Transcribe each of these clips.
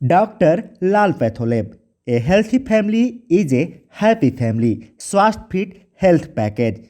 Doctor Lal patholab, A healthy family is a happy family. स्वास्थ्य fit health package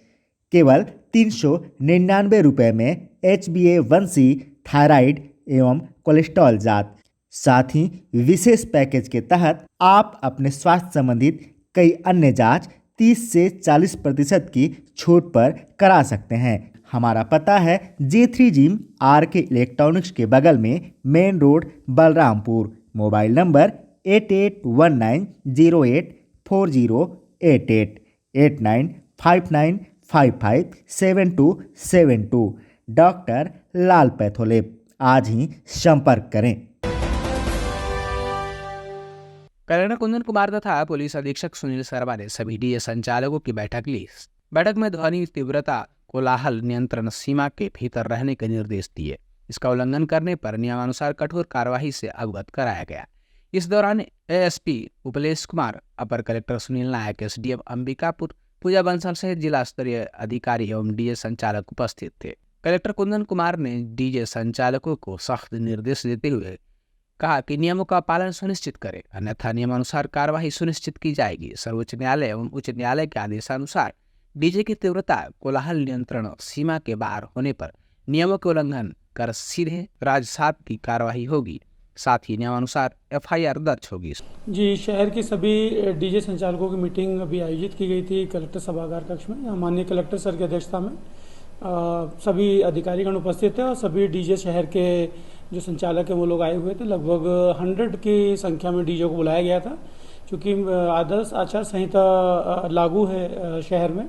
केवल 399 रुपये में HbA1c थायराइड एवं कोलेस्ट्रॉल जांच। साथ ही विशेष पैकेज के तहत आप अपने स्वास्थ्य संबंधित कई अन्य जांच 30 से 40% की छूट पर करा सकते हैं। हमारा पता है J3 जिम RK इलेक्ट्रॉनिक्स के बगल में, main road, Balrampur. Mobile number 8819084088 8959557272। Doctor Lal patholab, आज ही संपर्क करें। कलेक्टर कुंदन कुमार तथा पुलिस अधीक्षक सुनील शर्मा ने सभी डीजे संचालकों की बैठक ली। बैठक में ध्वनि तीव्रता कोलाहल नियंत्रण सीमा के भीतर रहने के निर्देश दिए। इसका उल्लंघन करने पर नियमानुसार कठोर कार्यवाही से अवगत कराया गया। इस दौरान ASP उपलेश कुमार, अपर कलेक्टर सुनील नायक, SDM अंबिकापुर, पूजा बंसल सहित जिला स्तरीय अधिकारी एवं डीजे संचालक उपस्थित थे। कलेक्टर कुंदन कुमार ने डीजे संचालकों को सख्त निर्देश देते हुए कहा कि नियमों का पालन सुनिश्चित करें, अन्यथा नियमानुसार कार्यवाही सुनिश्चित की जाएगी। सर्वोच्च न्यायालय एवं उच्च न्यायालय के आदेशानुसार डीजे की तीव्रता कोलाहल नियंत्रण सीमा के बाहर होने पर नियमों के उल्लंघन कर सीधे राजसात की कार्यवाही होगी। साथ ही नियमानुसार FIR दर्ज होगी। जी, शहर के सभी डीजे संचालकों की मीटिंग अभी आयोजित की गई थी कलेक्टर सभागार कक्ष में। माननीय कलेक्टर सर की अध्यक्षता में सभी अधिकारीगण उपस्थित थे और सभी डीजे शहर के जो संचालक हैं वो लोग आए हुए थे। लगभग 100 की संख्या में डीजे को बुलाया गया था। क्योंकि आदर्श आचार संहिता लागू है शहर में,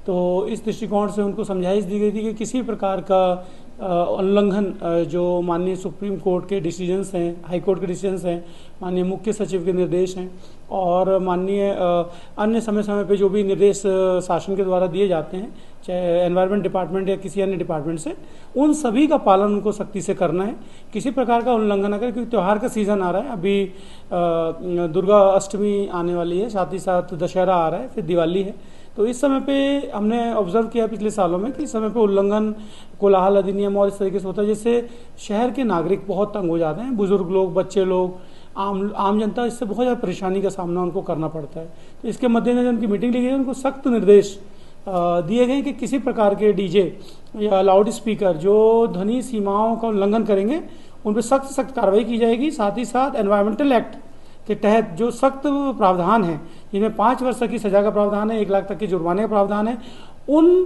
तो इस दृष्टिकोण से उनको समझाइश दी गई थी कि किसी प्रकार का उल्लंघन जो माननीय सुप्रीम कोर्ट के डिसीजंस हैं, हाई कोर्ट के डिसीजंस हैं, माननीय मुख्य सचिव के निर्देश हैं और माननीय अन्य समय समय पे जो भी निर्देश शासन के द्वारा दिए जाते हैं, चाहे एनवायरनमेंट डिपार्टमेंट या किसी अन्य डिपार्टमेंट से, उन सभी का पालन उनको सख्ती से करना है। किसी प्रकार का उल्लंघन न करें, क्योंकि त्यौहार का सीज़न आ रहा है। अभी दुर्गा अष्टमी आने वाली है, साथ ही साथ दशहरा आ रहा है, फिर दिवाली है। तो इस समय पे हमने ऑब्जर्व किया पिछले सालों में कि इस समय पे उल्लंघन, कोलाहल अधिनियम और इस तरीके से होता है, जिससे शहर के नागरिक बहुत तंग हो जाते हैं। बुजुर्ग लोग, बच्चे लोग, आम जनता, इससे बहुत ज़्यादा परेशानी का सामना उनको करना पड़ता है। तो इसके मद्देनजर उनकी मीटिंग ली गई, उनको सख्त निर्देश दिए गए कि किसी प्रकार के डीजे या लाउड स्पीकर जो ध्वनि सीमाओं का उल्लंघन करेंगे उन पर सख्त कार्रवाई की जाएगी। साथ ही साथ एनवायरमेंटल एक्ट के तहत जो सख्त प्रावधान है, जिनमें 5 वर्ष तक की सजा का प्रावधान है, 1 लाख तक के जुर्माने का प्रावधान है, उन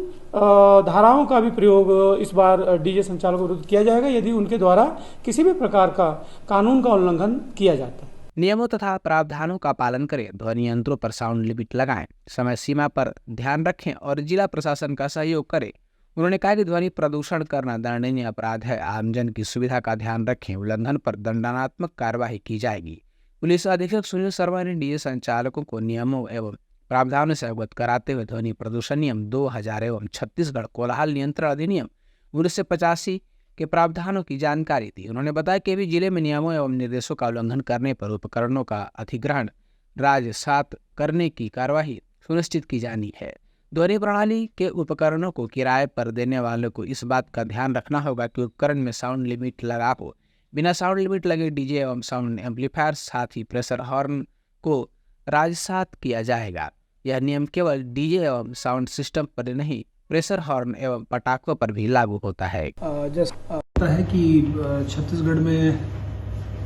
धाराओं का भी प्रयोग इस बार डीजे संचालकों के विरुद्ध किया जाएगा यदि उनके द्वारा किसी भी प्रकार का कानून का उल्लंघन किया जाता है। नियमों तथा प्रावधानों का पालन करें, ध्वनि यंत्रों पर साउंड लिमिट लगाएं, समय सीमा पर ध्यान रखें और जिला प्रशासन का सहयोग करें। उन्होंने कहा कि ध्वनि प्रदूषण करना दंडनीय अपराध है। आमजन की सुविधा का ध्यान रखें, उल्लंघन पर दंडात्मक कार्यवाही की जाएगी। पुलिस अधीक्षक सुनील शर्मा ने डीजे संचालकों को नियमों एवं प्रावधानों से अवगत कराते हुए ध्वनि प्रदूषण नियम 2000 एवं छत्तीसगढ़ कोलाहल नियंत्रण अधिनियम 1985 के प्रावधानों की जानकारी दी। उन्होंने बताया कि भी जिले में नियमों एवं निर्देशों का उल्लंघन करने पर उपकरणों का अधिग्रहण राजसात करने की कार्यवाही सुनिश्चित की जानी है। ध्वनि प्रणाली के उपकरणों को किराए पर देने वालों को इस बात का ध्यान रखना होगा कि उपकरण में साउंड लिमिट लगा हो। बिना साउंड लिमिट लगे डीजे एवं साउंड एम्पलीफायर, साथ ही प्रेशर हॉर्न को राजसात किया जाएगा। यह नियम केवल डीजे एवं साउंड सिस्टम पर नहीं, प्रेशर हॉर्न एवं पटाखों पर भी लागू होता है। होता है कि छत्तीसगढ़ में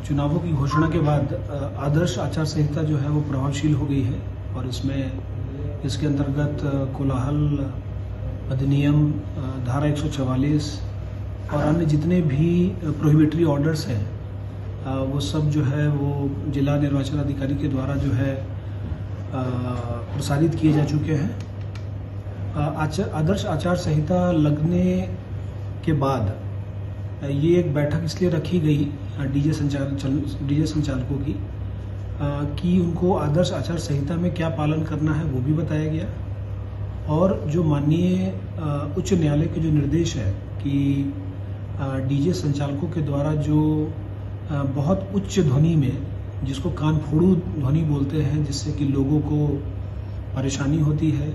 चुनावों की घोषणा के बाद आदर्श आचार संहिता जो है वो प्रभावशील हो गई है और इसके अंतर्गत कोलाहल अधिनियम धारा 144 और अन्य जितने भी प्रोहिबिटरी ऑर्डर्स हैं वो सब जो है वो जिला निर्वाचन अधिकारी के द्वारा जो है प्रसारित किए जा चुके हैं। आदर्श आचार संहिता लगने के बाद ये एक बैठक इसलिए रखी गई डीजे संचालकों की कि उनको आदर्श आचार संहिता में क्या पालन करना है वो भी बताया गया और जो माननीय उच्च न्यायालय के जो निर्देश है कि डीजे संचालकों के द्वारा जो बहुत उच्च ध्वनि में, जिसको कान फोड़ू ध्वनि बोलते हैं, जिससे कि लोगों को परेशानी होती है,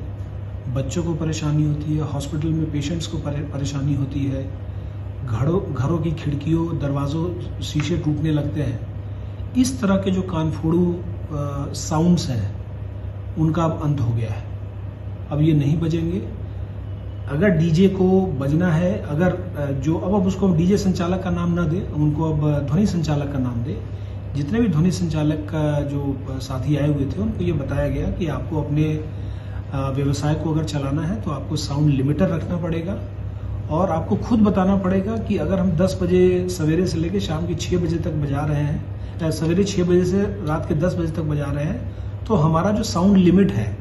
बच्चों को परेशानी होती है, हॉस्पिटल में पेशेंट्स को परेशानी होती है, घरों की खिड़कियों, दरवाज़ों, शीशे टूटने लगते हैं, इस तरह के जो कानफोड़ू साउंड्स हैं उनका अब अंत हो गया है। अब ये नहीं बजेंगे। अगर डीजे को बजना है, अगर जो अब उसको डीजे संचालक का नाम ना दे, उनको अब ध्वनि संचालक का नाम दे। जितने भी ध्वनि संचालक का जो साथी आए हुए थे उनको ये बताया गया कि आपको अपने व्यवसाय को अगर चलाना है तो आपको साउंड लिमिटर रखना पड़ेगा और आपको खुद बताना पड़ेगा कि अगर हम 10 बजे सवेरे से लेकर शाम के 6 बजे तक बजा रहे हैं, सवेरे 6 बजे से रात के 10 बजे तक बजा रहे हैं, तो हमारा जो साउंड लिमिट है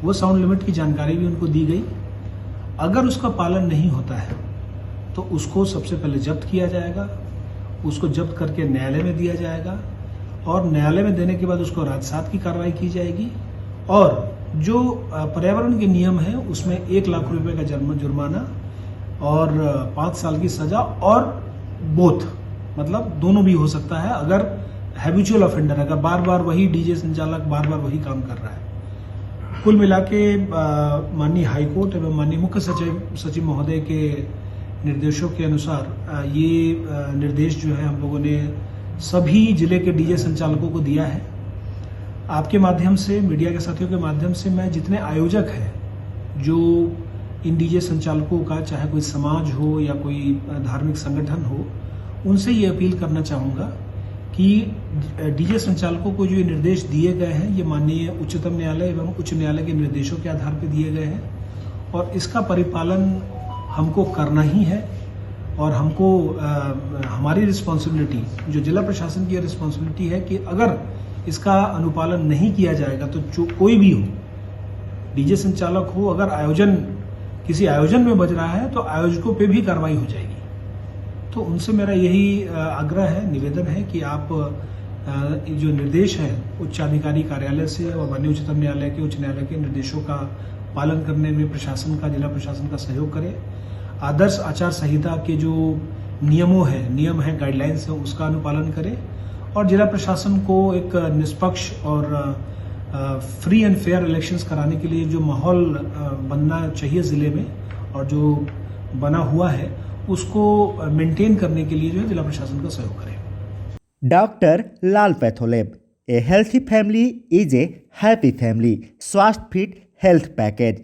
वो साउंड लिमिट की जानकारी भी उनको दी गई। अगर उसका पालन नहीं होता है तो उसको सबसे पहले जब्त किया जाएगा, उसको जब्त करके न्यायालय में दिया जाएगा और न्यायालय में देने के बाद उसको राजसात की कार्रवाई की जाएगी और जो पर्यावरण के नियम है उसमें 1 लाख रुपए का जुर्माना और 5 साल की सजा और बोथ, मतलब दोनों भी हो सकता है अगर हैबिचुअल ऑफेंडर, अगर बार बार वही डीजे संचालक बार बार वही काम कर रहा है। कुल मिला के माननीय हाईकोर्ट एवं माननीय मुख्य सचिव महोदय के निर्देशों के अनुसार ये निर्देश जो है हम लोगों ने सभी जिले के डीजे संचालकों को दिया है। आपके माध्यम से, मीडिया के साथियों के माध्यम से मैं जितने आयोजक हैं जो इन डीजे संचालकों का, चाहे कोई समाज हो या कोई धार्मिक संगठन हो, उनसे ये अपील करना चाहूँगा कि डीजे संचालकों को जो ये निर्देश दिए गए हैं ये माननीय उच्चतम न्यायालय एवं उच्च न्यायालय के निर्देशों के आधार पर दिए गए हैं और इसका परिपालन हमको करना ही है और हमको हमारी रिस्पॉन्सिबिलिटी, जो जिला प्रशासन की रिस्पॉन्सिबिलिटी है कि अगर इसका अनुपालन नहीं किया जाएगा तो जो कोई भी हो, डीजे संचालक हो, अगर किसी आयोजन में बज रहा है तो आयोजकों पे भी कार्रवाई हो जाएगी। तो उनसे मेरा यही आग्रह है, निवेदन है कि आप जो निर्देश है उच्चाधिकारी कार्यालय से और माननीय उच्चतम न्यायालय के, उच्च न्यायालय के निर्देशों का पालन करने में प्रशासन का, जिला प्रशासन का सहयोग करें। आदर्श आचार संहिता के जो नियम है, गाइडलाइंस है, उसका अनुपालन करें और जिला प्रशासन को एक निष्पक्ष और फ्री एंड फेयर इलेक्शंस कराने के लिए जो माहौल बनना चाहिए जिले में और जो बना हुआ है उसको मेंटेन करने के लिए जो है जिला प्रशासन का सहयोग करें। Doctor Lal PathLab, A healthy family is a happy family स्वास्थ्य फिट हेल्थ पैकेज,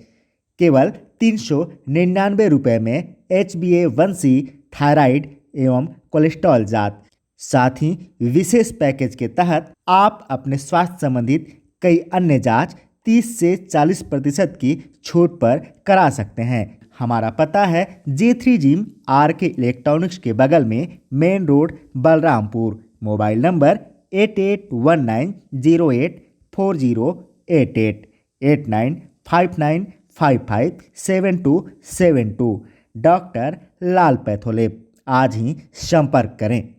केवल 399 रुपये में HbA1c थायराइड एवं कोलेस्ट्रॉल जांच। साथ ही विशेष पैकेज के तहत आप अपने स्वास्थ्य संबंधित कई अन्य जांच 30 से 40% की छूट पर करा सकते हैं। हमारा पता है J3 जिम RK इलेक्ट्रॉनिक्स के बगल में, main road, Balrampur. Mobile number 8819084088 8959557272। Doctor Lal patholab, आज ही संपर्क करें।